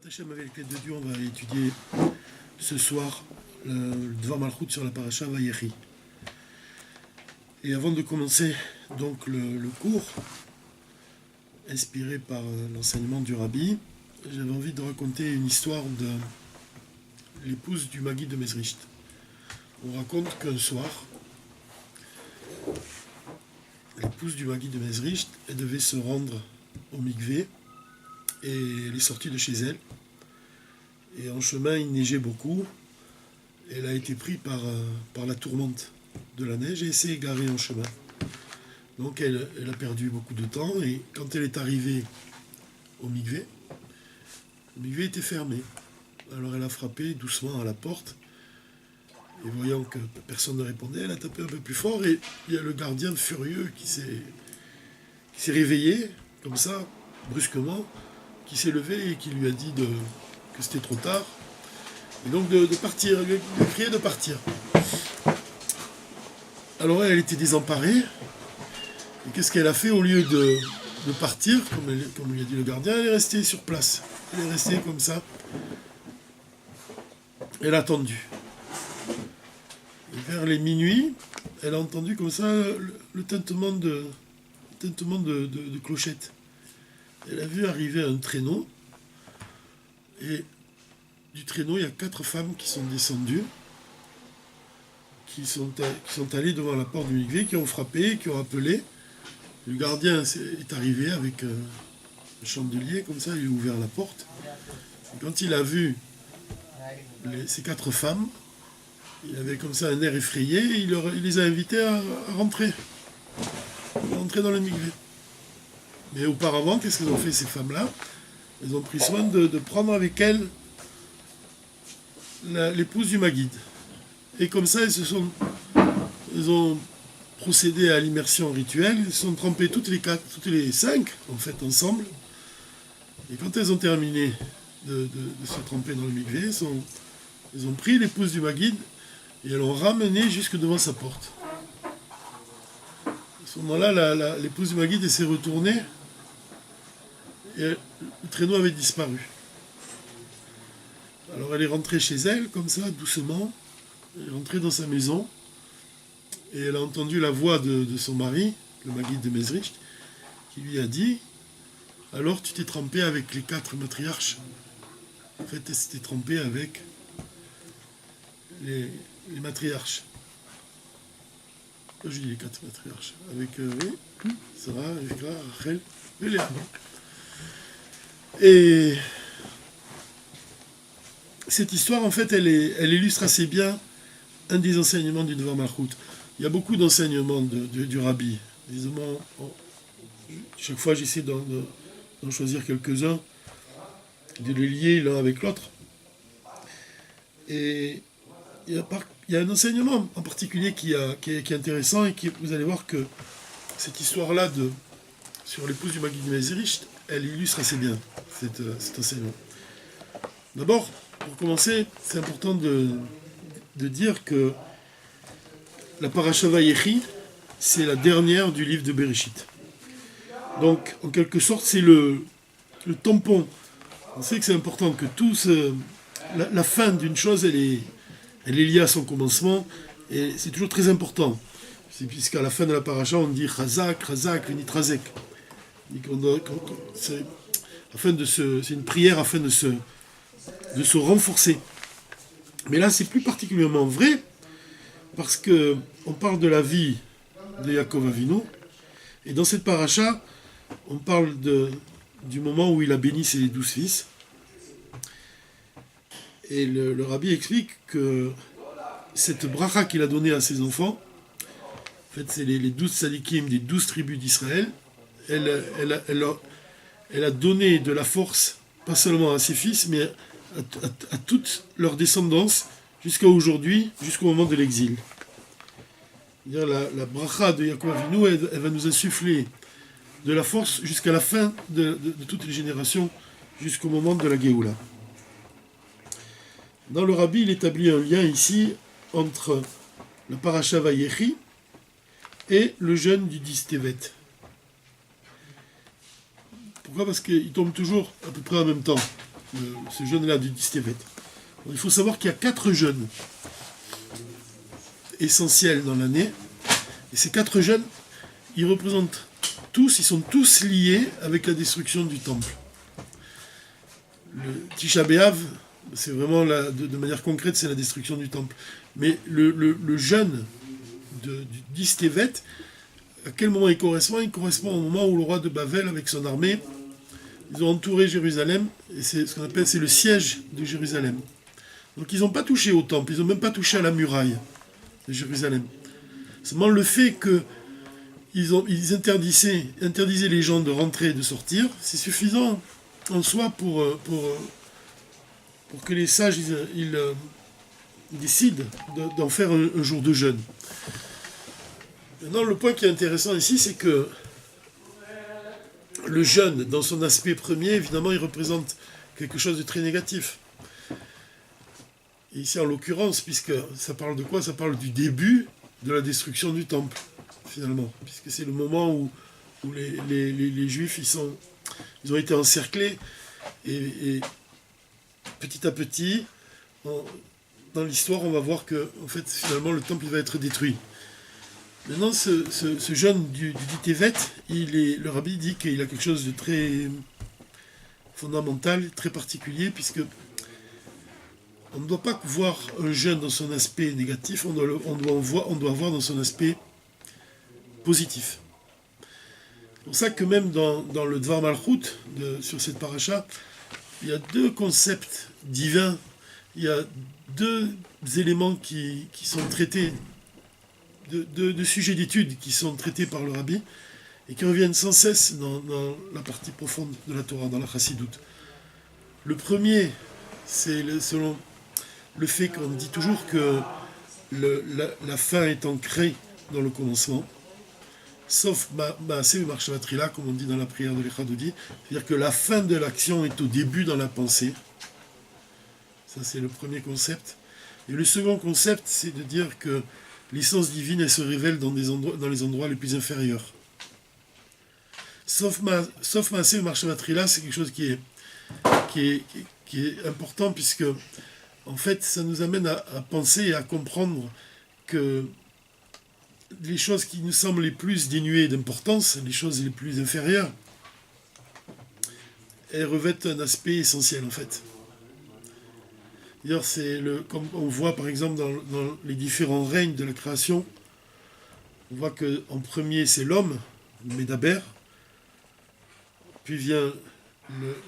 Hachem, avec les clés de Dieu, on va étudier ce soir le Dvar Malchut sur la paracha Vayechi. Et avant de commencer donc le cours, inspiré par l'enseignement du Rabbi, j'avais envie de raconter une histoire de l'épouse du Maguide de Mezrich. On raconte qu'un soir, l'épouse du Maguide de Mezrich, elle devait se rendre au mikvé et elle est sortie de chez elle. Et en chemin, il neigeait beaucoup. Elle a été prise par la tourmente de la neige et s'est égarée en chemin. Donc elle a perdu beaucoup de temps et quand elle est arrivée au mikvé, le mikvé était fermé. Alors elle a frappé doucement à la porte et voyant que personne ne répondait, elle a tapé un peu plus fort et il y a le gardien furieux qui s'est réveillé, comme ça, brusquement, qui s'est levé et qui lui a dit que c'était trop tard, et donc de partir, il lui a crié de partir. Alors elle était désemparée, et qu'est-ce qu'elle a fait au lieu de partir, comme lui a dit le gardien, elle est restée sur place. Elle est restée comme ça. Elle a attendu. Et vers les minuit, elle a entendu comme ça le tintement de clochette. Elle a vu arriver un traîneau, et du traîneau, il y a 4 femmes qui sont descendues, qui sont allées devant la porte du mikvé, qui ont frappé, qui ont appelé. Le gardien est arrivé avec un chandelier, comme ça, il a ouvert la porte. Et quand il a vu ces 4 femmes, il avait comme ça un air effrayé, il les a invitées à rentrer dans le mikvé. Mais auparavant, qu'est-ce qu'elles ont fait, ces femmes-là? Elles ont pris soin de prendre avec elles l'épouse du Maguide. Et comme ça, elles ont procédé à l'immersion rituelle, elles se sont trempées toutes les 5, en fait, ensemble. Et quand elles ont terminé de se tremper dans le mikvé, elles ont pris l'épouse du Maguide et elles l'ont ramenée jusque devant sa porte. À ce moment-là, l'épouse du Maguide s'est retournée et le traîneau avait disparu. Alors elle est rentrée chez elle, comme ça, doucement. Elle est rentrée dans sa maison et elle a entendu la voix de son mari, le Maguide de Mezrich, qui lui a dit « Alors tu t'es trempé avec les 4 matriarches ?» En fait, elle s'était trempée avec les matriarches. Je dis les 4 matriarches. Avec Sarah, Rivka, Rachel et Léa. Et cette histoire, en fait, elle illustre assez bien un des enseignements du Dvar Malchut. Il y a beaucoup d'enseignements du Rabbi. Évidemment, chaque fois, j'essaie d'en choisir quelques-uns, de les lier l'un avec l'autre. Et il y a un enseignement en particulier qui est intéressant et vous allez voir que cette histoire-là sur l'épouse du Maguide de Mezrich, elle illustre assez bien cet enseignement. D'abord, pour commencer, c'est important de dire que la paracha Vayechi, c'est la dernière du livre de Bereshit. Donc, en quelque sorte, c'est le tampon. On sait que c'est important que la fin d'une chose, elle est liée à son commencement, et c'est toujours très important. Puisqu'à la fin de la paracha, on dit Chazak, Chazak, Venitrazek. C'est une prière afin de se renforcer. Mais là, c'est plus particulièrement vrai parce que on parle de la vie de Yaakov Avinu et dans cette paracha, on parle du moment où il a béni ses 12 fils. Et le Rabbi explique que cette bracha qu'il a donnée à ses enfants, en fait, c'est les 12 tzadikim des 12 tribus d'Israël. Elle a donné de la force, pas seulement à ses fils, mais à toute leur descendance, jusqu'à aujourd'hui, jusqu'au moment de l'exil. La bracha de Yaakov Avinu, elle va nous insuffler de la force jusqu'à la fin de toutes les générations, jusqu'au moment de la Géoula. Dans le Rabbi, il établit un lien ici entre la paracha Vayechi et le jeûne du 10 Tevet. Pourquoi ? Parce qu'ils tombent toujours à peu près en même temps. ce jeûne-là du Distevet. Il faut savoir qu'il y a 4 jeûnes essentiels dans l'année. Et ces 4 jeûnes, ils représentent tous, ils sont tous liés avec la destruction du temple. Le Tisha B'Av, c'est vraiment, de manière concrète, c'est la destruction du temple. Mais le jeûne du Distevet, à quel moment il correspond? Il correspond au moment où le roi de Bavel, avec son armée, ils ont entouré Jérusalem, et c'est ce qu'on appelle, c'est le siège de Jérusalem. Donc ils n'ont pas touché au temple, ils n'ont même pas touché à la muraille de Jérusalem. Seulement le fait qu'ils interdisaient les gens de rentrer et de sortir, c'est suffisant en soi pour que les sages ils décident d'en faire un jour de jeûne. Maintenant, le point qui est intéressant ici, c'est que le jeûne, dans son aspect premier, évidemment, il représente quelque chose de très négatif. Et ici, en l'occurrence, puisque ça parle de quoi? Ça parle du début de la destruction du temple, finalement. Puisque c'est le moment où les Juifs, ils ont été encerclés. Et petit à petit, dans l'histoire, on va voir que, en fait, finalement, le temple va être détruit. Maintenant, ce jeûne du Distevet, le rabbi dit qu'il a quelque chose de très fondamental, très particulier, puisque on ne doit pas voir un jeûne dans son aspect négatif, on doit voir dans son aspect positif. C'est pour ça que même dans le Dvar Malchut, sur cette paracha, il y a 2 concepts divins, il y a 2 éléments qui sont traités, 2 sujets d'étude qui sont traités par le rabbi et qui reviennent sans cesse dans la partie profonde de la Torah, dans la Chassidoute. Le premier, c'est selon le fait qu'on dit toujours que la fin est ancrée dans le commencement, sauf Maaseh Marshavatrila, comme on dit dans la prière de l'Echadodi, c'est-à-dire que la fin de l'action est au début dans la pensée. Ça, c'est le premier concept. Et le second concept, c'est de dire que l'essence divine, elle se révèle dans les endroits les plus inférieurs. Sauf Maaseh Marshavatrila, c'est quelque chose qui est important, puisque en fait, ça nous amène à penser et à comprendre que les choses qui nous semblent les plus dénuées d'importance, les choses les plus inférieures, elles revêtent un aspect essentiel, en fait. D'ailleurs, comme on voit par exemple dans les différents règnes de la création, on voit qu'en premier c'est l'homme, le Médaber, puis vient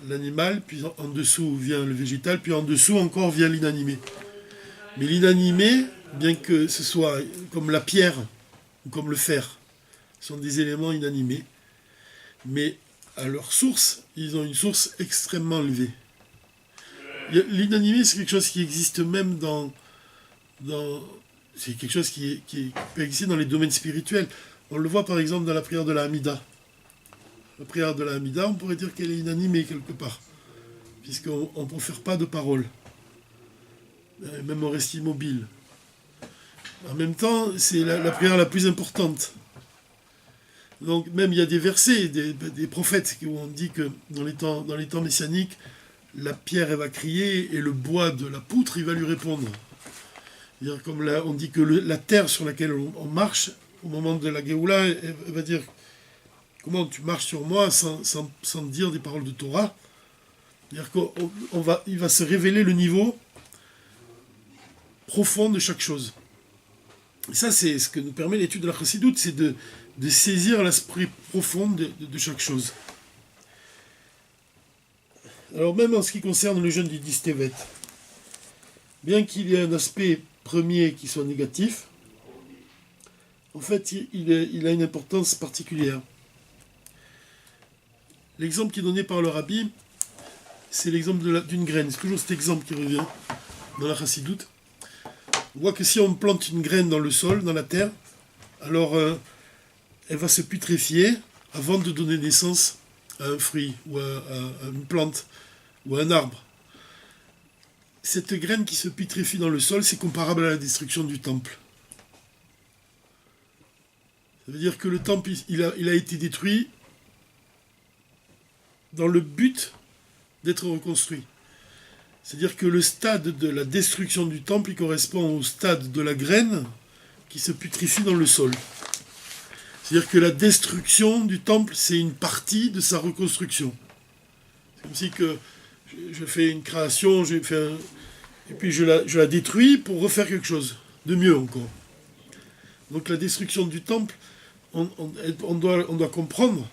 l'animal, puis en dessous vient le végétal, puis en dessous encore vient l'inanimé. Mais l'inanimé, bien que ce soit comme la pierre ou comme le fer, sont des éléments inanimés, mais à leur source, ils ont une source extrêmement élevée. L'inanimé, c'est quelque chose qui existe même c'est quelque chose qui peut exister dans les domaines spirituels. On le voit par exemple dans la prière de la Hamida. La prière de la Hamida, on pourrait dire qu'elle est inanimée quelque part, puisqu'on ne profère pas de paroles. Même on reste immobile. En même temps, c'est la prière la plus importante. Donc même il y a des versets, des prophètes où on dit que dans les temps messianiques, la pierre elle va crier et le bois de la poutre il va lui répondre. C'est-à-dire, comme là, on dit que la terre sur laquelle on marche, au moment de la Géoula, elle va dire comment tu marches sur moi sans dire des paroles de Torah. C'est-à-dire qu'il va se révéler le niveau profond de chaque chose. Et ça, c'est ce que nous permet l'étude de la Chassidoute, c'est de saisir l'esprit profond de chaque chose. Alors même en ce qui concerne le jeûne du Distevet, bien qu'il y ait un aspect premier qui soit négatif, en fait, il a une importance particulière. L'exemple qui est donné par le rabbi, c'est l'exemple d'une graine. C'est toujours cet exemple qui revient dans la Chassidoute. On voit que si on plante une graine dans le sol, dans la terre, alors elle va se putréfier avant de donner naissance à un fruit, ou à une plante, ou à un arbre. Cette graine qui se putréfie dans le sol, c'est comparable à la destruction du temple. Ça veut dire que le temple, il a été détruit dans le but d'être reconstruit. C'est-à-dire que le stade de la destruction du temple, il correspond au stade de la graine qui se putrifie dans le sol. C'est-à-dire que la destruction du temple, c'est une partie de sa reconstruction. C'est comme si que je fais une création, et puis je la détruis pour refaire quelque chose de mieux encore. Donc la destruction du temple, on doit comprendre,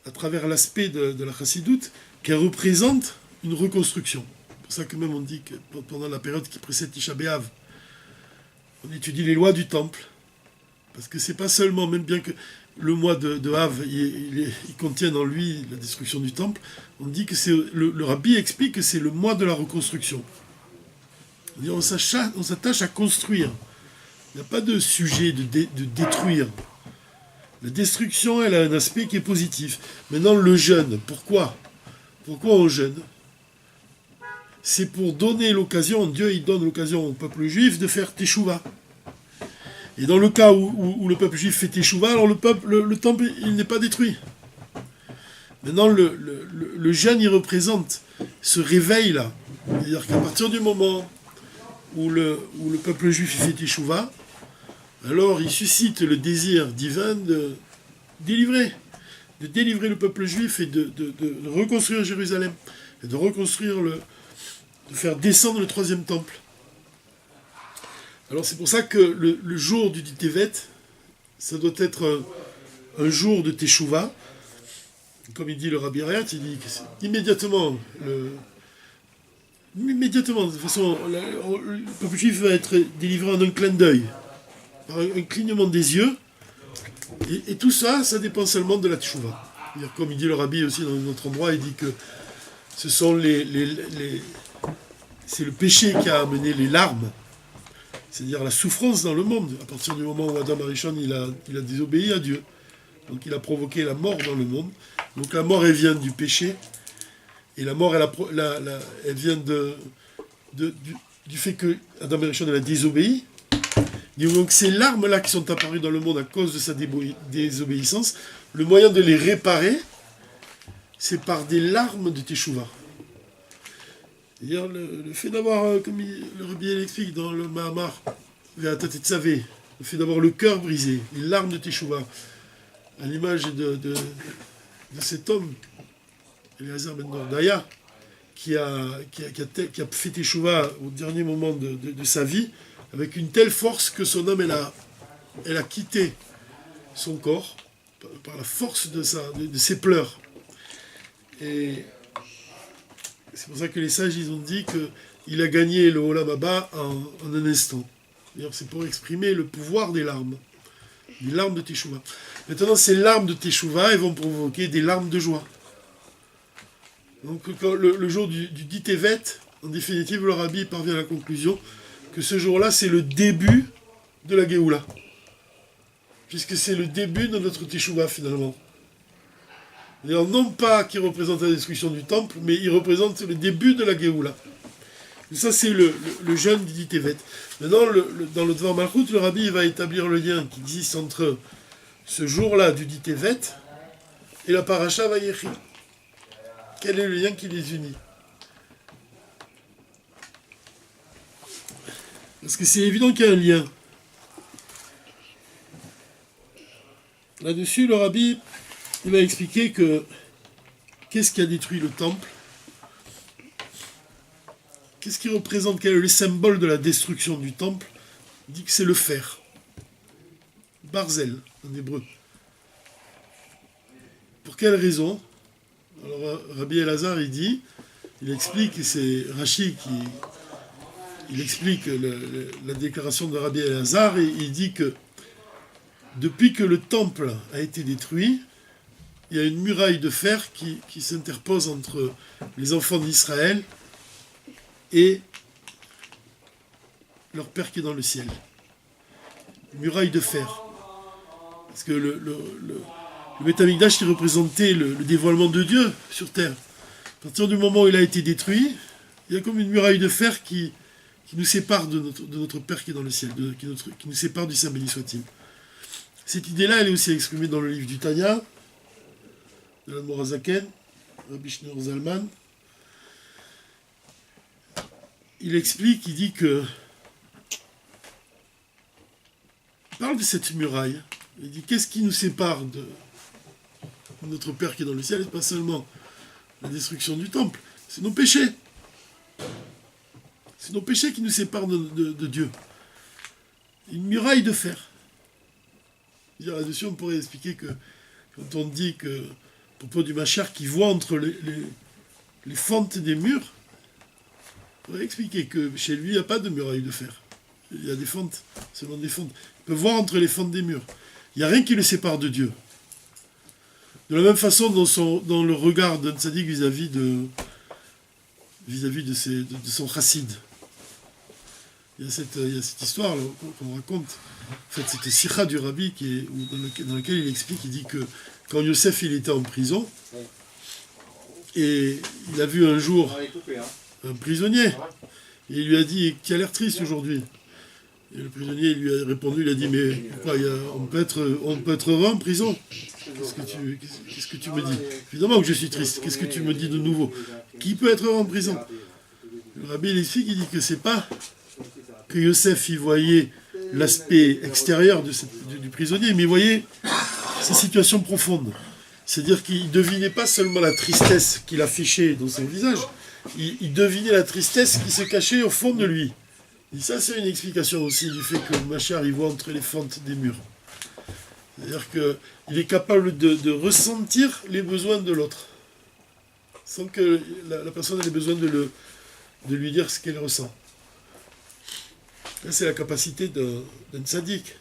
à travers l'aspect de la chassidoute, qu'elle représente une reconstruction. C'est pour ça que même on dit que pendant la période qui précède Tisha B'Av, on étudie les lois du temple. Parce que c'est pas seulement, même bien que le mois de Av, il contient en lui la destruction du temple, on dit que c'est le rabbi explique que c'est le mois de la reconstruction. On s'attache à construire. Il n'y a pas de sujet de détruire. La destruction, elle a un aspect qui est positif. Maintenant, le jeûne, pourquoi on jeûne? C'est pour donner l'occasion, Dieu il donne l'occasion au peuple juif de faire teshuva. Et dans le cas où le peuple juif fait teshuva, alors le temple, il n'est pas détruit. Maintenant, le jeûne, il représente ce réveil-là. C'est-à-dire qu'à partir du moment où le peuple juif fait teshuva, alors il suscite le désir divin de délivrer le peuple juif et de reconstruire Jérusalem, et de reconstruire de faire descendre le troisième temple. Alors c'est pour ça que le jour du Tevet, ça doit être un jour de Teshuvah. Comme il dit le Rabbi Rayat, il dit que immédiatement, de toute façon, le peuple juif va être délivré en un clin d'œil, par un clignement des yeux, et tout ça, ça dépend seulement de la Teshuvah. Comme il dit le Rabbi aussi dans un autre endroit, il dit que ce sont c'est le péché qui a amené les larmes, c'est-à-dire la souffrance dans le monde, à partir du moment où Adam Arishon il a désobéi à Dieu. Donc il a provoqué la mort dans le monde. Donc la mort, elle vient du péché, et la mort, elle vient du fait que Adam Arishon a désobéi. Donc ces larmes-là qui sont apparues dans le monde à cause de sa désobéissance, le moyen de les réparer, c'est par des larmes de Teshuvah. C'est-à-dire le fait d'avoir, comme le Rabbi l'explique dans le Mahamar, le fait d'avoir le cœur brisé, les larmes de Teshuvah, à l'image de cet homme, Eliezer ben Dordaya, qui a fait Teshuvah au dernier moment de sa vie, avec une telle force que son âme, elle a quitté son corps, par la force de ses pleurs. Et c'est pour ça que les sages, ils ont dit qu'il a gagné le Olam Haba en un instant. C'est pour exprimer le pouvoir des larmes de Teshuvah. Maintenant, ces larmes de Teshuvah, elles vont provoquer des larmes de joie. Donc, quand le jour du dit Tevet, en définitive, le Rabbi parvient à la conclusion que ce jour-là, c'est le début de la Géoula. Puisque c'est le début de notre Teshuvah, finalement. C'est-à-dire, non pas qu'il représente la destruction du temple, mais il représente le début de la Géoula. Et ça, c'est le jeûne du dit Tevet. Maintenant, dans le Dvar Malchut, le Rabbi va établir le lien qui existe entre ce jour-là du dit Tevet et la paracha Vayechi. Quel est le lien qui les unit? Parce que c'est évident qu'il y a un lien. Là-dessus, le Rabbi il va expliquer qu'est-ce qui a détruit le temple, qu'est-ce qui représente, quel est le symbole de la destruction du temple. Il dit que c'est le fer. Barzel, en hébreu. Pour quelle raison? Alors, Rabbi Elazar, il explique, et c'est Rashi il explique la déclaration de Rabbi Elazar, et il dit que depuis que le temple a été détruit, il y a une muraille de fer qui s'interpose entre les enfants d'Israël et leur Père qui est dans le ciel. Une muraille de fer. Parce que le Beth Amikdash qui représentait le dévoilement de Dieu sur terre. À partir du moment où il a été détruit, il y a comme une muraille de fer qui nous sépare de notre Père qui est dans le ciel, qui nous sépare du Saint béni soit-il. Cette idée-là, elle est aussi exprimée dans le livre du Tanya, de l'Admor HaZaken, Rabbi Shneur Zalman. il explique, il dit que... Il parle de cette muraille. Il dit, qu'est-ce qui nous sépare de notre Père qui est dans le ciel, et pas seulement la destruction du temple, c'est nos péchés. C'est nos péchés qui nous séparent de Dieu. Une muraille de fer. Là-dessus, on pourrait expliquer que, quand on dit que, à propos du Mashiach qui voit entre les fentes des murs, on pourrait expliquer que chez lui, il n'y a pas de muraille de fer. Il y a des fentes, seulement des fentes. Il peut voir entre les fentes des murs. Il n'y a rien qui le sépare de Dieu. De la même façon, dans le regard d'un tzaddik vis-à-vis de son chassid. Il y a cette histoire qu'on raconte. En fait, c'était Sikha du Rabbi dans lequel il explique, il dit que quand Yosef il était en prison, et il a vu un jour un prisonnier, et il lui a dit « Tu as l'air triste aujourd'hui ». Et le prisonnier il lui a répondu, il a dit « Mais pourquoi on peut être heureux en prison ? Qu'est-ce que tu me dis ? Évidemment que je suis triste. Qu'est-ce que tu me dis de nouveau ? Qui peut être heureux en prison ?» Le Rabbi il explique, il dit que c'est pas que Yosef y voyait l'aspect extérieur du prisonnier, mais il voyait sa situation profonde. C'est-à-dire qu'il ne devinait pas seulement la tristesse qu'il affichait dans son visage, il devinait la tristesse qui se cachait au fond de lui. Et ça, c'est une explication aussi du fait que Mashiach y voit entre les fentes des murs. C'est-à-dire qu'il est capable de ressentir les besoins de l'autre, sans que la personne ait besoin de lui dire ce qu'elle ressent. Là, c'est la capacité d'un tzaddik,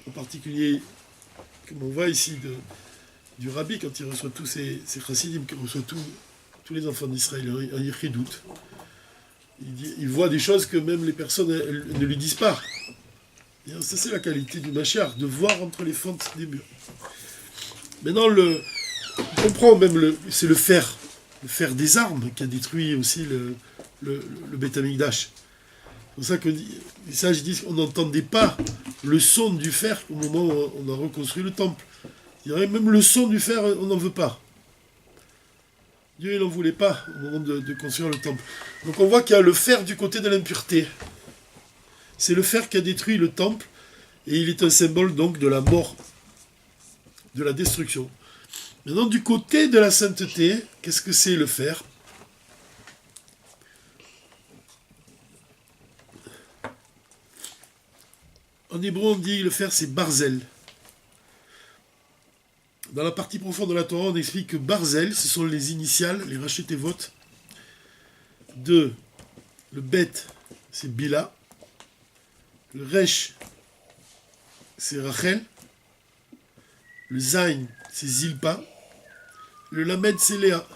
en particulier, comme on voit ici, du Rabbi, quand il reçoit tous ces chassidim, qu'il reçoit tous les enfants d'Israël en Yichidout. Il voit des choses que même les personnes elles ne lui disent pas. Et ça, c'est la qualité du Mashiach, de voir entre les fentes des murs. Maintenant, on comprend même, c'est le fer des armes qui a détruit aussi le Beth Amikdash. C'est pour ça que les sages disent qu'on n'entendait pas le son du fer au moment où on a reconstruit le temple. Il y aurait même le son du fer, on n'en veut pas. Dieu, il n'en voulait pas au moment de construire le temple. Donc on voit qu'il y a le fer du côté de l'impureté. C'est le fer qui a détruit le temple, et il est un symbole donc de la mort, de la destruction. Maintenant, du côté de la sainteté, qu'est-ce que c'est le fer ? En hébreu, on dit le fer, c'est barzel. Dans la partie profonde de la Torah, on explique que barzel, ce sont les initiales, les rachetevot, de le bet, c'est Bila, le resh, c'est Rachel, le zain, c'est Zilpa, le lamed, c'est Léa.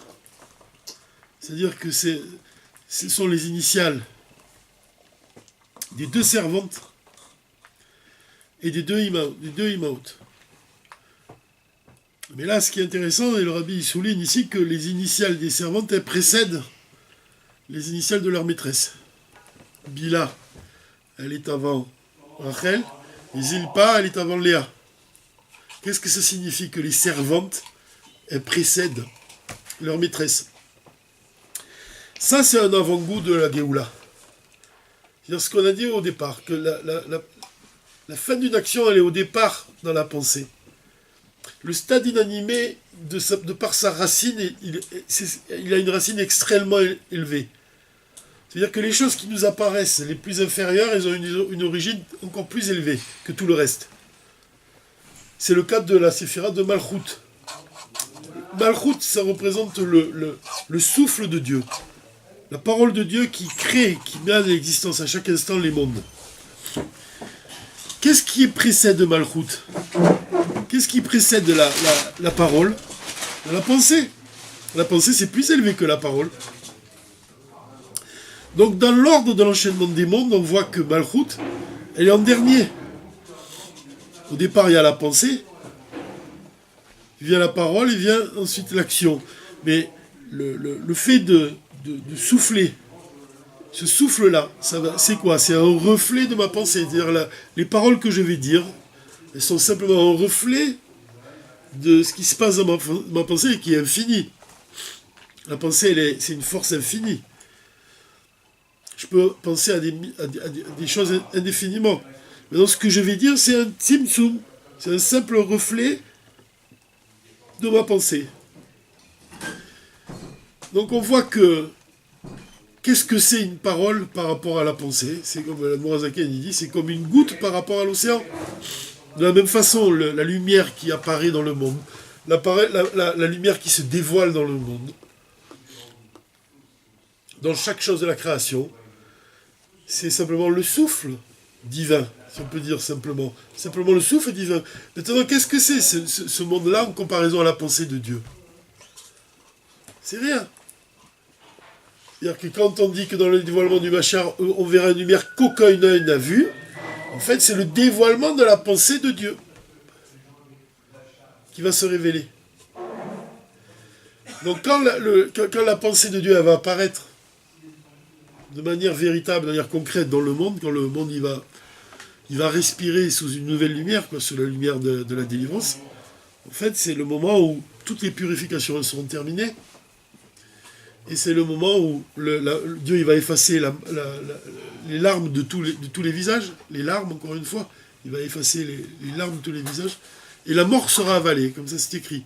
C'est-à-dire que ce sont les initiales des deux servantes et des deux imaot. Mais là, ce qui est intéressant, et le Rabbi souligne ici que les initiales des servantes, elles précèdent les initiales de leur maîtresse. Bila, elle est avant Rachel, et Zilpa, elle est avant Léa. Qu'est-ce que ça signifie que les servantes, elles précèdent leur maîtresse? Ça, c'est un avant-goût de la Géoula. C'est-à-dire ce qu'on a dit au départ, que la fin d'une action, elle est au départ dans la pensée. Le stade inanimé, de par sa racine, il a une racine extrêmement élevée. C'est-à-dire que les choses qui nous apparaissent les plus inférieures, elles ont une origine encore plus élevée que tout le reste. C'est le cas de la séphira de Malchut. Malchut, ça représente le souffle de Dieu. La parole de Dieu qui crée, qui met à l'existence à chaque instant les mondes. Qu'est-ce qui précède Malchut? Qu'est-ce qui précède la parole? La pensée. La pensée, c'est plus élevé que la parole. Donc, dans l'ordre de l'enchaînement des mondes, on voit que Malchut, elle est en dernier. Au départ, il y a la pensée, il vient la parole, il vient ensuite l'action. Mais le fait de souffler, ce souffle-là, c'est quoi? C'est un reflet de ma pensée. C'est-à-dire, les paroles que je vais dire, elles sont simplement un reflet de ce qui se passe dans ma pensée, qui est infini. La pensée, c'est une force infinie. je peux penser à des choses indéfiniment. Maintenant, ce que je vais dire, c'est un tzimtzum, c'est un simple reflet de ma pensée. Donc on voit que, qu'est-ce que c'est une parole par rapport à la pensée? C'est comme Morazaken dit, c'est comme une goutte par rapport à l'océan. De la même façon, la lumière qui apparaît dans le monde, la lumière qui se dévoile dans le monde, dans chaque chose de la création, c'est simplement le souffle divin, si on peut dire simplement. Simplement le souffle divin. Maintenant, qu'est-ce que c'est ce monde-là en comparaison à la pensée de Dieu? C'est rien. C'est-à-dire que quand on dit que dans le dévoilement du Machar, on verra une lumière qu'aucun œil n'a vue, en fait, c'est le dévoilement de la pensée de Dieu qui va se révéler. Donc quand la pensée de Dieu elle va apparaître de manière véritable, de manière concrète dans le monde, quand le monde il va respirer sous une nouvelle lumière, sous la lumière de la délivrance, en fait, c'est le moment où toutes les purifications seront terminées. Et c'est le moment où Dieu il va effacer les larmes de tous les visages, les larmes encore une fois, il va effacer les larmes de tous les visages, et la mort sera avalée, comme ça c'est écrit.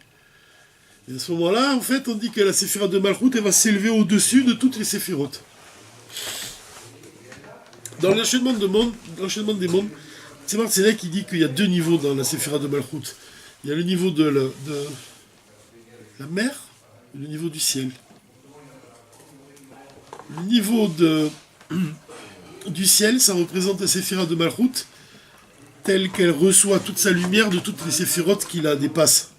Et à ce moment-là, en fait, on dit que la séphira de Malchut, elle va s'élever au-dessus de toutes les séphirotes. Dans l'enchaînement des mondes, Tzemar Tzedek qui dit qu'il y a deux niveaux dans la séphira de Malchut. Il y a le niveau de la mer et le niveau du ciel. Le niveau du ciel, ça représente la séphira de Malchut telle qu'elle reçoit toute sa lumière de toutes les séphirotes qui la dépassent.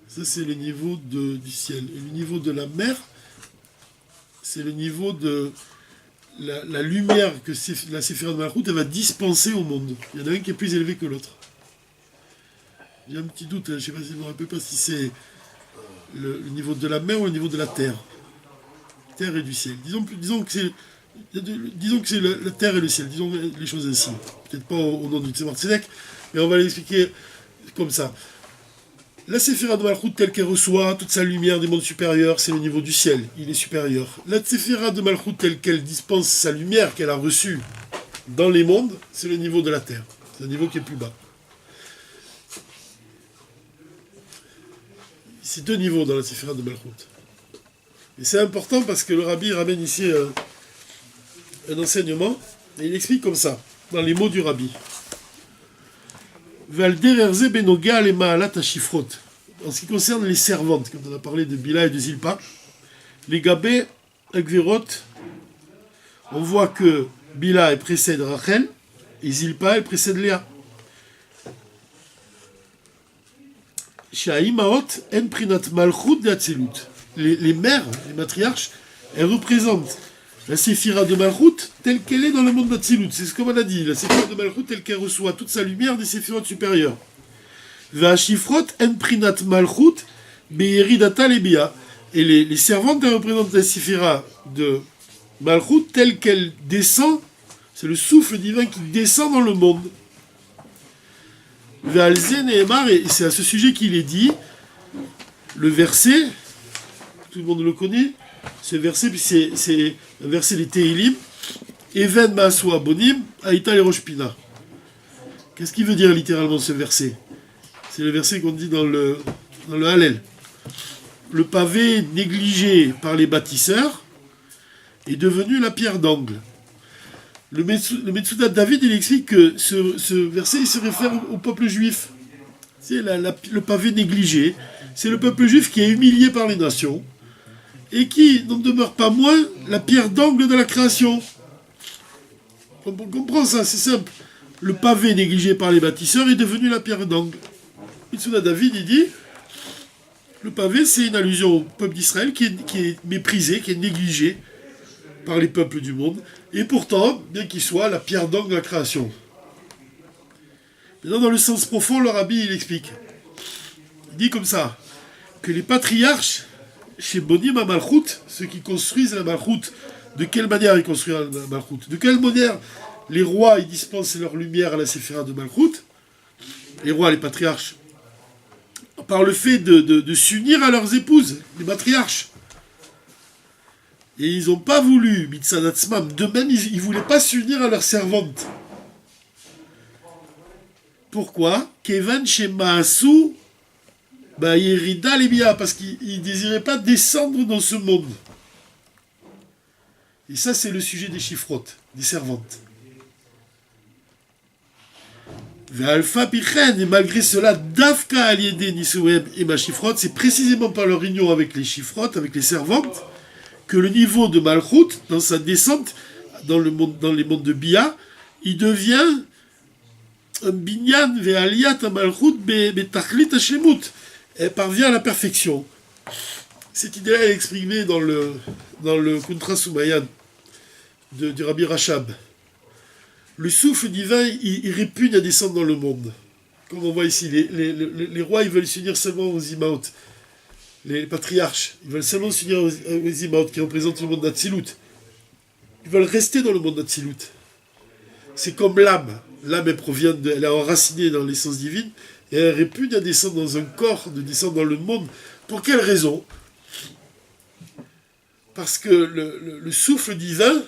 Ça, c'est le niveau du ciel. Et le niveau de la mer, c'est le niveau de la lumière que la séphira de Malchut elle va dispenser au monde. Il y en a un qui est plus élevé que l'autre. J'ai un petit doute, je ne sais pas si je me rappelle pas si c'est le niveau de la mer ou le niveau de la terre. Terre et du ciel. Disons que c'est la terre et le ciel. Disons les choses ainsi. Peut-être pas au nom du Tzemar Tzedek, mais on va l'expliquer comme ça. La séphira de Malchut telle qu'elle reçoit toute sa lumière des mondes supérieurs, c'est le niveau du ciel. Il est supérieur. La séphira de Malchut telle qu'elle dispense sa lumière qu'elle a reçue dans les mondes, c'est le niveau de la terre. C'est un niveau qui est plus bas. C'est deux niveaux dans la séphira de Malchut. Et c'est important parce que le rabbi ramène ici un enseignement, et il explique comme ça, dans les mots du rabbi. En ce qui concerne les servantes, quand on a parlé de Bila et de Zilpa, les Gabé, Agvirot, on voit que Bila elle précède Rachel, et Zilpa elle précède Léa. Les mères, les matriarches, elles représentent la séphira de Malchut telle qu'elle est dans le monde d'Atsilut. C'est ce qu'on a dit, la séphira de Malchut telle qu'elle reçoit toute sa lumière des séphirotes supérieures. Va'ashifrot en prinat Malchut be'iridata lebia. Et les servantes, elles représentent la séphira de Malchut telle qu'elle descend, c'est le souffle divin qui descend dans le monde. Ve'alze ne'emar, et c'est à ce sujet qu'il est dit, le verset, tout le monde le connaît, ce verset, c'est un verset des Tehilim, Even Ma'asu Abonim, Aïta le Rosh Pina. Qu'est-ce qu'il veut dire littéralement ce verset? C'est le verset qu'on dit dans le Hallel. Le pavé négligé par les bâtisseurs est devenu la pierre d'angle. Le Metsudat David, il explique que ce verset il se réfère au peuple juif. C'est le pavé négligé. C'est le peuple juif qui est humilié par les nations et qui n'en demeure pas moins la pierre d'angle de la création. On comprend ça, c'est simple. Le pavé négligé par les bâtisseurs est devenu la pierre d'angle. Metsudat David, il dit, le pavé, c'est une allusion au peuple d'Israël qui est méprisé, qui est négligé par les peuples du monde, et pourtant, bien qu'il soit la pierre d'angle de la création. Maintenant, dans le sens profond, le rabbi, il explique. Il dit comme ça, que les patriarches, chez Bonim à Malchut, ceux qui construisent la Malchut, de quelle manière ils construisent la Malchut? De quelle manière les rois, ils dispensent leur lumière à la séphira de Malchut? Les rois, les patriarches, par le fait de s'unir à leurs épouses, les matriarches. Et ils n'ont pas voulu, Mitzadatzmam. De même, ils ne voulaient pas s'unir à leur servante. Pourquoi? Kevan Shemaasu Yerida Lebia, parce qu'ils ne désiraient pas descendre dans ce monde. Et ça, c'est le sujet des chiffrotes, des servantes. Alpha Pichen, et malgré cela, Dafka Aliede Nisouem et Machifrot, c'est précisément par leur union avec les chiffrotes, avec les servantes, que le niveau de Malchut, dans sa descente dans les mondes de Bia, il devient un binyan ve'aliyat Malchut betachlit hashlemut, et parvient à la perfection. Cette idée-là est exprimée dans le Kuntra Soumayan du Rabbi Rachab. Le souffle divin, il répugne à descendre dans le monde. Comme on voit ici, les rois, ils veulent s'unir seulement aux Imaot. Les patriarches, ils veulent seulement s'unir aux Imaot, qui représentent le monde d'Atsilut. Ils veulent rester dans le monde d'Atsilut. C'est comme l'âme. L'âme, elle est enracinée dans l'essence divine, et elle répugne à descendre dans un corps, de descendre dans le monde. Pour quelle raison? Parce que le souffle divin,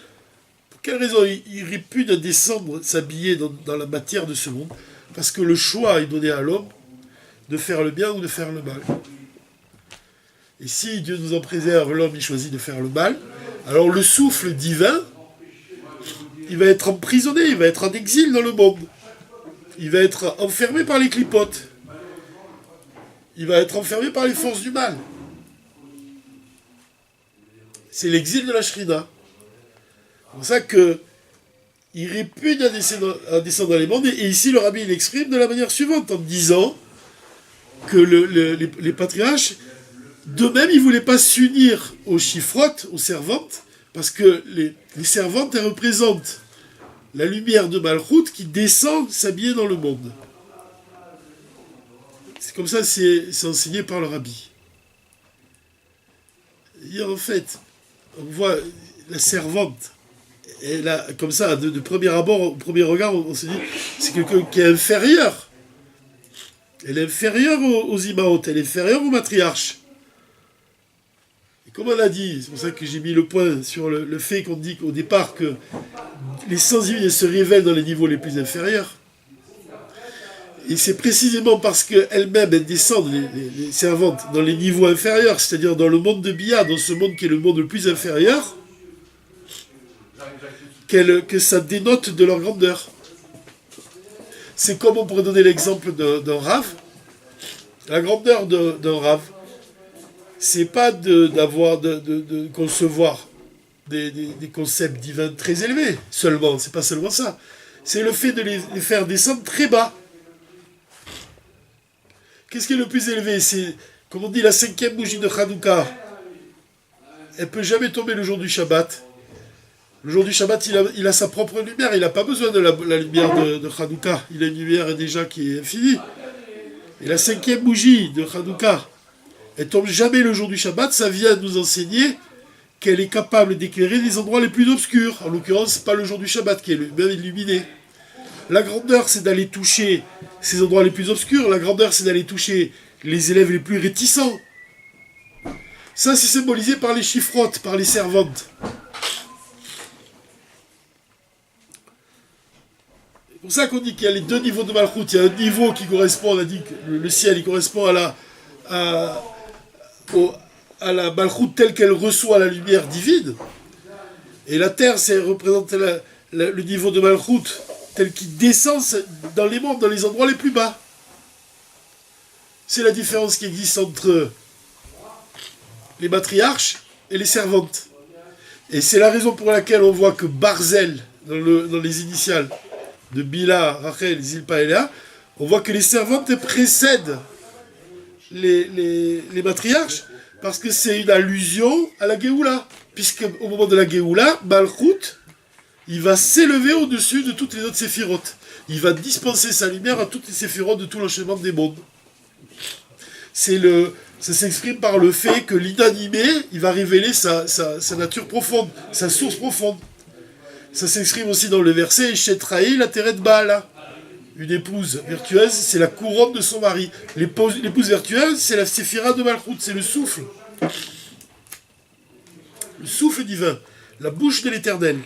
quelle raison il répugne à descendre, s'habiller dans la matière de ce monde? Parce que le choix est donné à l'homme de faire le bien ou de faire le mal. Et si Dieu nous en préserve, l'homme il choisit de faire le mal, alors le souffle divin, il va être emprisonné, il va être en exil dans le monde. Il va être enfermé par les clipotes. Il va être enfermé par les forces du mal. C'est l'exil de la Shrina. C'est pour ça qu'il répugne à descendre dans les mondes. Et ici, le rabbi l'exprime de la manière suivante, en disant que les patriarches, d'eux-mêmes, ils ne voulaient pas s'unir aux chiffrotes, aux servantes, parce que les servantes, elles représentent la lumière de Malchut qui descend s'habiller dans le monde. C'est comme ça, c'est enseigné par le rabbi. Et en fait, on voit la servante, et là, comme ça, de premier abord, au premier regard, on se dit, c'est quelqu'un qui est inférieur. Elle est inférieure aux Imaot, elle est inférieure aux matriarches. Et comme on l'a dit, c'est pour ça que j'ai mis le point sur le fait qu'on dit au départ que les sens divines se révèlent dans les niveaux les plus inférieurs. Et c'est précisément parce qu'elles-mêmes, elles descendent, les servantes, dans les niveaux inférieurs, c'est-à-dire dans le monde de Bia, dans ce monde qui est le monde le plus inférieur, que ça dénote de leur grandeur. C'est comme on pourrait donner l'exemple d'un Rav. La grandeur d'un Rav, c'est pas de concevoir des concepts divins très élevés seulement, c'est pas seulement ça. C'est le fait de les faire descendre très bas. Qu'est-ce qui est le plus élevé? C'est, comme on dit, la 5e bougie de Hanouka. Elle peut jamais tomber le jour du Shabbat. Le jour du Shabbat, il a sa propre lumière, il n'a pas besoin de la lumière de Hanouka. Il a une lumière déjà qui est infinie. Et la 5e bougie de Hanouka, elle tombe jamais le jour du Shabbat, ça vient nous enseigner qu'elle est capable d'éclairer les endroits les plus obscurs. En l'occurrence, pas le jour du Shabbat qui est même illuminé. La grandeur, c'est d'aller toucher ces endroits les plus obscurs. La grandeur, c'est d'aller toucher les élèves les plus réticents. Ça, c'est symbolisé par les chiffrotes, par les servantes. C'est pour ça qu'on dit qu'il y a les deux niveaux de Malchut. Il y a un niveau qui correspond, on a dit que le ciel, il correspond à la Malchut telle qu'elle reçoit la lumière divine. Et la terre, c'est représente le niveau de Malchut tel qu'il descend dans les mondes, dans les endroits les plus bas. C'est la différence qui existe entre les matriarches et les servantes. Et c'est la raison pour laquelle on voit que Barzel, dans les initiales de Bila, Rachel, Zilpa et Léa, on voit que les servantes précèdent les matriarches, parce que c'est une allusion à la Géoula. Puisque au moment de la Géoula, Malchut, il va s'élever au-dessus de toutes les autres séphirotes. Il va dispenser sa lumière à toutes les séphirotes de tout l'enchaînement des mondes. Ça s'exprime par le fait que l'inanimé, il va révéler sa nature profonde, sa source profonde. Ça s'exprime aussi dans le verset « Shetraï la Teret Baala ». Une épouse vertueuse, c'est la couronne de son mari. L'épouse vertueuse, c'est la séphira de Malchut, c'est le souffle. Le souffle divin, la bouche de l'Éternel.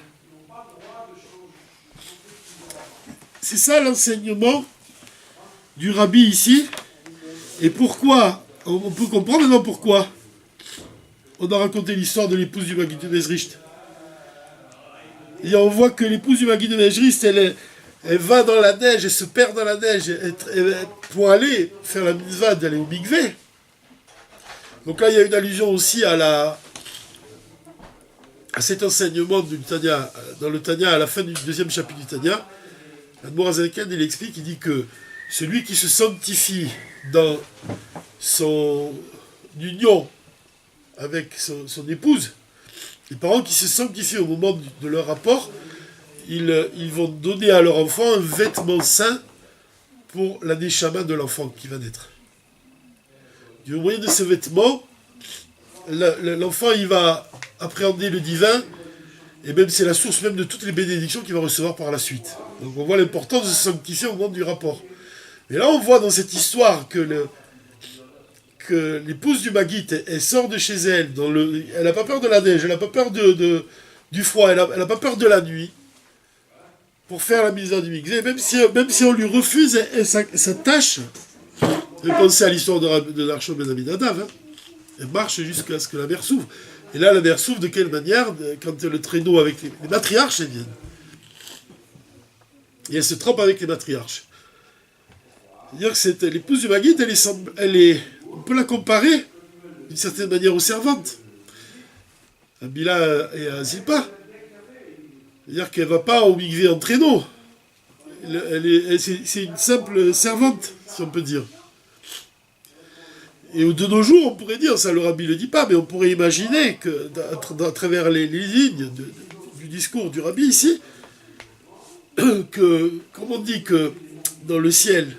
C'est ça l'enseignement du rabbi ici. Et pourquoi? On peut comprendre maintenant pourquoi on a raconté l'histoire de l'épouse du Maguide de Mezricht. Et on voit que l'épouse du Maguide de Mezricht, elle va dans la neige, elle se perd dans la neige pour aller faire la mitzvah d'aller au mikvé. Donc là, il y a une allusion aussi à cet enseignement du Tanya, dans le Tanya, à la fin du deuxième chapitre du Tanya. L'Admor Azaken, il explique, il dit que celui qui se sanctifie dans son union avec son épouse, les parents qui se sanctifient au moment de leur rapport, ils vont donner à leur enfant un vêtement saint pour la neshama de l'enfant qui va naître. Du moyen de ce vêtement, l'enfant il va appréhender le divin, et même c'est la source même de toutes les bénédictions qu'il va recevoir par la suite. Donc on voit l'importance de se sanctifier au moment du rapport. Et là on voit dans cette histoire que l'épouse du Maguite, elle sort de chez elle, elle n'a pas peur de la neige, elle n'a pas peur du froid, elle n'a pas peur de la nuit, pour faire la mise du mikvé, même si on lui refuse sa tâche. Vous pensez à l'histoire de l'Archon Ben Aminadav, hein. Elle marche jusqu'à ce que la mer s'ouvre. Et là, la mer s'ouvre de quelle manière? Quand le traîneau avec les matriarches, elles viennent. Et elle se trempe avec les matriarches. C'est-à-dire que l'épouse du Maguide, on peut la comparer d'une certaine manière aux servantes. À Bila et à Zilpa. C'est-à-dire qu'elle ne va pas au mikvé en traîneau. C'est une simple servante, si on peut dire. Et de nos jours, on pourrait dire, ça le rabbi ne le dit pas, mais on pourrait imaginer qu'à travers les lignes du discours du rabbi ici, comme on dit que dans le ciel,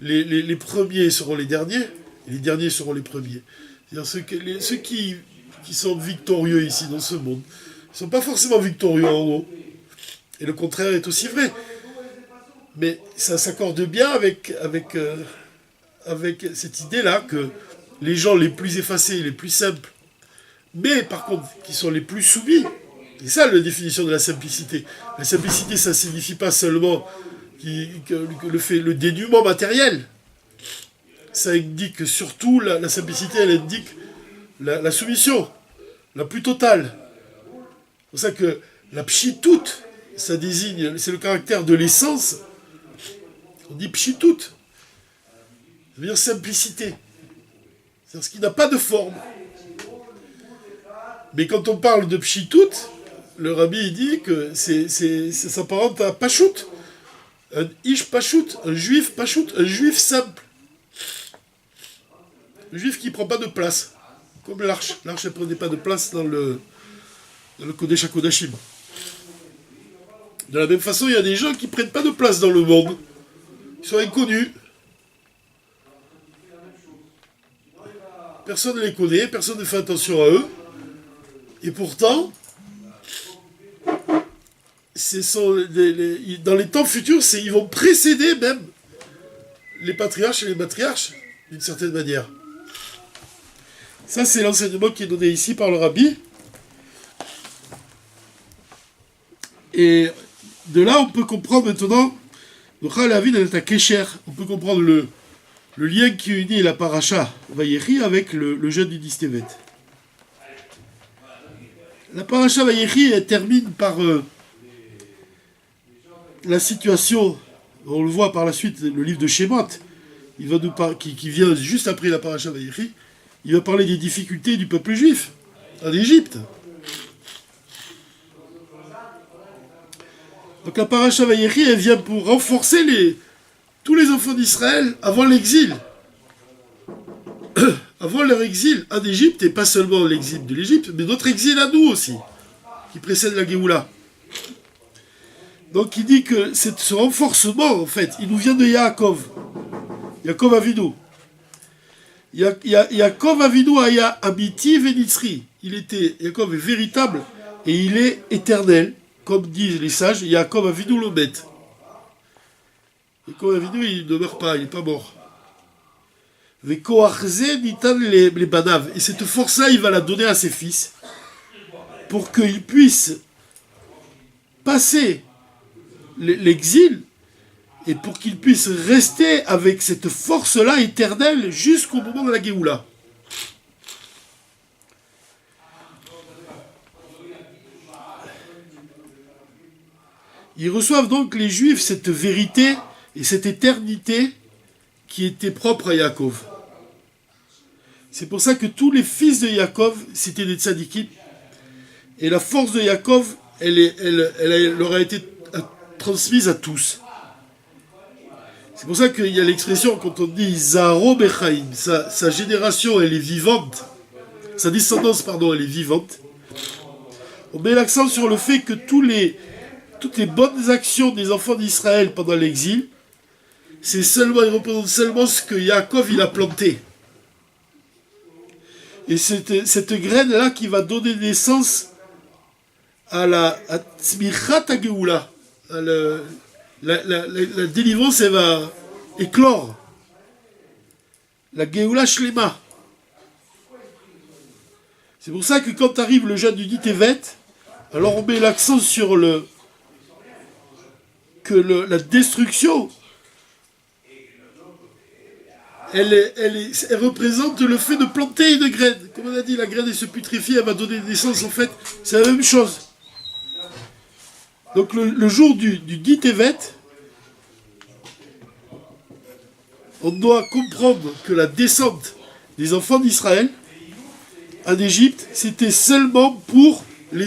les premiers seront les derniers, et les derniers seront les premiers. C'est-à-dire ceux qui sont victorieux ici dans ce monde ne sont pas forcément victorieux en haut. Et le contraire est aussi vrai. Mais ça s'accorde bien avec cette idée-là que les gens les plus effacés, les plus simples, mais par contre qui sont les plus soumis, c'est ça la définition de la simplicité. La simplicité, ça ne signifie pas seulement le dénuement matériel. Ça indique surtout, la simplicité, elle indique la soumission, la plus totale. C'est pour ça que la pshitout, ça désigne, c'est le caractère de l'essence. On dit pshitout. Ça veut dire simplicité. C'est-à-dire ce qui n'a pas de forme. Mais quand on parle de pshitout, le rabbi dit que ça s'apparente à pachout. Un ish pachout, un juif pachout, un juif simple. Un juif qui ne prend pas de place. Comme l'arche. L'arche ne prenait pas de place dans le Kodesh HaKodashim. De la même façon, il y a des gens qui ne prennent pas de place dans le monde. Ils sont inconnus. Personne ne les connaît, personne ne fait attention à eux. Et pourtant, dans les temps futurs, ils vont précéder même les patriarches et les matriarches, d'une certaine manière. Ça, c'est l'enseignement qui est donné ici par le rabbi. Et de là, on peut comprendre maintenant, on peut comprendre le lien qui unit la paracha Vayechi avec le jeûne du Distevet. La paracha Vayechi, elle termine par la situation, on le voit par la suite, le livre de Shemot, qui vient juste après la paracha Vayechi, il va parler des difficultés du peuple juif en Égypte. Donc la paracha Vayechi, elle vient pour renforcer tous les enfants d'Israël avant l'exil. Avant leur exil en Égypte, et pas seulement l'exil de l'Égypte, mais notre exil à nous aussi, qui précède la Géoula. Donc il dit que ce renforcement, en fait, il nous vient de Yaakov. Yaakov Avinu. Yaakov Avinu aya Amiti Venitzri. Yaakov est véritable et il est éternel. Comme disent les sages, Yaakov Avinu l'omet. Yaakov Avinu, il ne meurt pas, il n'est pas mort. Vekoachze nitan les banav. Et cette force-là, il va la donner à ses fils. pour qu'il puisse passer l'exil et pour qu'il puisse rester avec cette force-là éternelle jusqu'au moment de la Géoula. Ils reçoivent donc, les Juifs, cette vérité et cette éternité qui était propre à Yaakov. C'est pour ça que tous les fils de Yaakov, c'était des tzadikim. Et la force de Yaakov, elle leur a été transmise à tous. C'est pour ça qu'il y a l'expression, quand on dit Zaharo Bechaim, sa génération, elle est vivante, sa descendance, pardon, elle est vivante. On met l'accent sur le fait que toutes les bonnes actions des enfants d'Israël pendant l'exil, ils représentent seulement ce que Yaakov il a planté. Et cette graine-là qui va donner naissance à la Tzmichat HaGeoula, la délivrance, elle va éclore. La Geoula Shlema. C'est pour ça que quand arrive le jeûne du Dit Tevet, alors on met l'accent sur la destruction, elle représente le fait de planter une graine. Comme on a dit, la graine elle se putrifie, elle va donner naissance, en fait, c'est la même chose. Donc le jour du Dit Tevet, on doit comprendre que la descente des enfants d'Israël en Égypte, c'était seulement pour les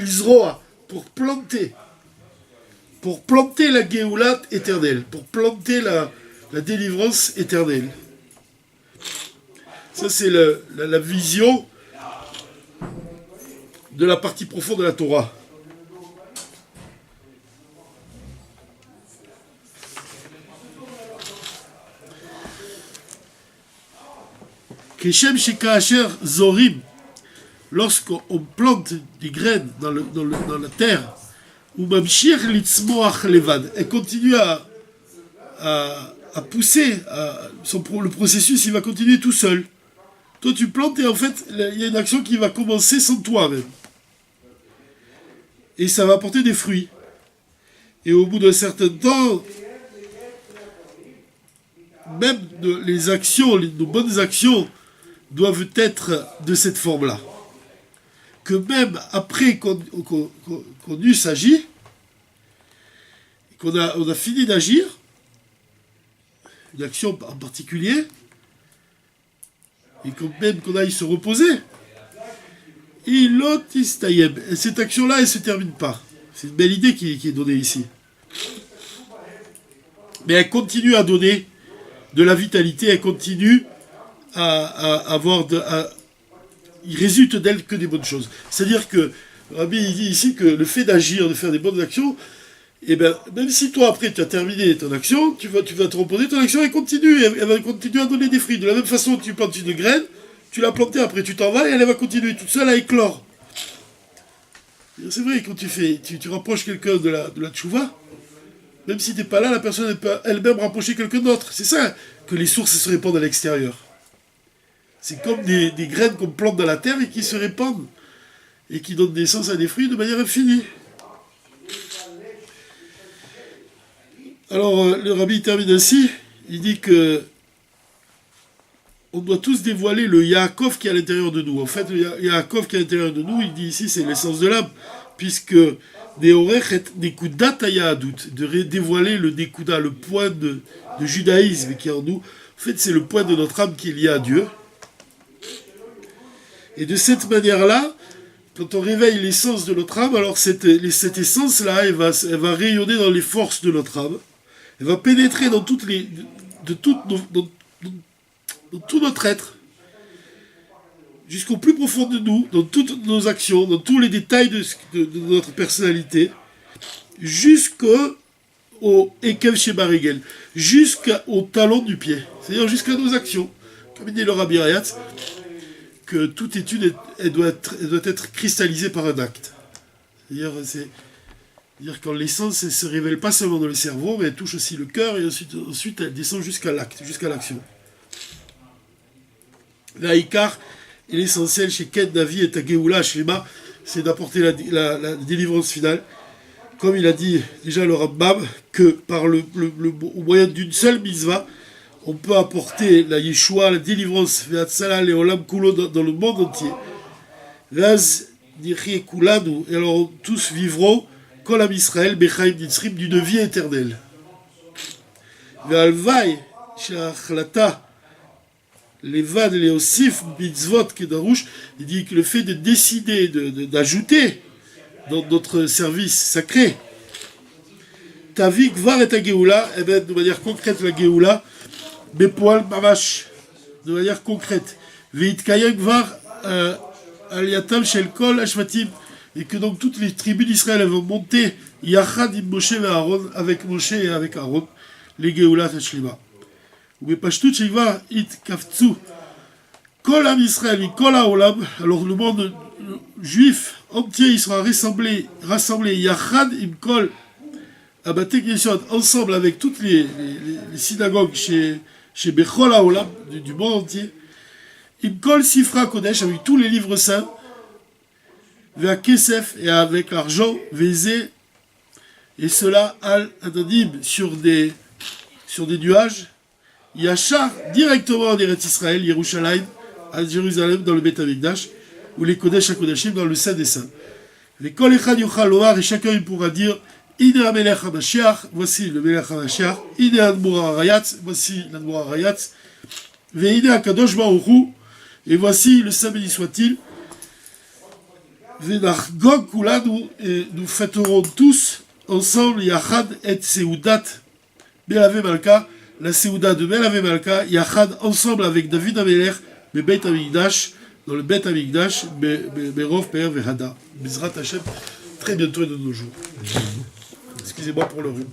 Zroa, pour planter la Géoula éternelle, pour planter la délivrance éternelle. Ça, c'est la vision de la partie profonde de la Torah. Keshem Shekaacher Zorim, lorsqu'on plante des graines dans la terre, ou Mamshir Litzmoach Levad, elle continue à pousser, le processus il va continuer tout seul. Toi tu plantes et en fait il y a une action qui va commencer sans toi même. Et ça va apporter des fruits. Et au bout d'un certain temps, même les actions, nos bonnes actions doivent être de cette forme-là. Que même après qu'on eut agi, qu'on a fini d'agir, une action en particulier, et même qu'on aille se reposer, cette action-là, elle ne se termine pas. C'est une belle idée qui est donnée ici. Mais elle continue à donner de la vitalité, elle continue à avoir il résulte d'elle que des bonnes choses. C'est-à-dire que Rabbi il dit ici que le fait d'agir, de faire des bonnes actions, et ben même si toi après tu as terminé ton action, tu vas te reposer, ton action elle continue, elle va continuer à donner des fruits. De la même façon que tu plantes une graine, tu l'as plantée, après tu t'en vas et elle va continuer toute seule à éclore. C'est vrai, quand tu rapproches quelqu'un de la tchouva, même si tu n'es pas là, la personne peut elle-même rapprocher quelqu'un d'autre. C'est ça que les sources se répandent à l'extérieur. C'est comme des graines qu'on plante dans la terre et qui se répandent et qui donnent naissance à des fruits de manière infinie. Alors, le rabbi termine ainsi, il dit que on doit tous dévoiler le Yaakov qui est à l'intérieur de nous. En fait, le Yaakov qui est à l'intérieur de nous, il dit ici, c'est l'essence de l'âme, puisque Neorech Nekudat Hayahadut, de dévoiler le Nekuda, le point de judaïsme qui est en nous. En fait, c'est le point de notre âme qui est lié à Dieu. Et de cette manière-là, quand on réveille l'essence de notre âme, alors cette essence-là, elle va rayonner dans les forces de notre âme. Elle va pénétrer dans tout notre être, jusqu'au plus profond de nous, dans toutes nos actions, dans tous les détails de notre personnalité, jusqu'au Ekev Shebarigel, jusqu'au talon du pied, c'est-à-dire jusqu'à nos actions. Comme dit le Rabbi Rayatz, que toute étude elle doit être cristallisée par un acte. C'est-à-dire quand l'essence ne se révèle pas seulement dans le cerveau, mais elle touche aussi le cœur, et ensuite elle descend jusqu'à l'acte, jusqu'à l'action. L'Aïkar est l'essentiel chez Ken Navi et Tageoula Shlema, c'est d'apporter la délivrance finale. Comme il a dit déjà le Rambam, que par au moyen d'une seule mitzvah, on peut apporter la Yeshua, la délivrance, et Olam Kulo dans le monde entier. Vaz Nirhi Kulanu, et alors tous vivront, Kolam Israël, Bechaim Nitzrim, d'une vie éternelle. Ve'alvai, She'achlata, Levad et Osif, Mitzvot, Kedarouche, il dit que le fait de décider, d'ajouter dans notre service sacré, Tavik Var et Geoula, et bien de manière concrète la Geoula, Bepoal Mamash, de manière concrète. Veit Kayak Var Aliatam Shel Kol Ashmatim, et que donc toutes les tribus d'Israël vont monter Yachad im Moshe et Aaron, avec Moshe et avec Aaron, les Geoula Tashlima. Ou Bepashtut Sheiva It Kaftsu, Kol Am Israël, Kol Haolam, alors le monde juif entier il sera rassemblé Yachad im Kol, à Bate Knesset, ensemble avec toutes les synagogues chez Bechol Haolam, du monde entier. Imkol Sifra Kodesh, avec tous les livres saints, vers Kesef, et avec l'argent, Vézé, et cela al Adadim sur des nuages, Yachar directement en Eretz Israël, Yerushalayim, à Jérusalem, dans le Beth Amikdash, ou les Kodesh HaKodashim, dans le Saint des Saints. Les Kol Echad Yochal Lomar, et chacun il pourra dire, Ine HaMelech HaMashiach, voici le Melech HaMashiach, Ine Admor HaRayatz, voici l'Admor HaRayatz, Ve'ine HaKadosh Baruch Hu, et voici le Saint béni soit-il, Ve'nachgog Kulanu, et nous fêterons tous ensemble Yachad et Seudat Melave Malka, la Seuda de Melave Malka, Yachad ensemble avec David Amelech, Beit Amikdash, dans le Beit Amikdash, Berov Père Vehada. Bizrat Hashem, très bientôt et de nos jours. Excusez-moi pour le rhume.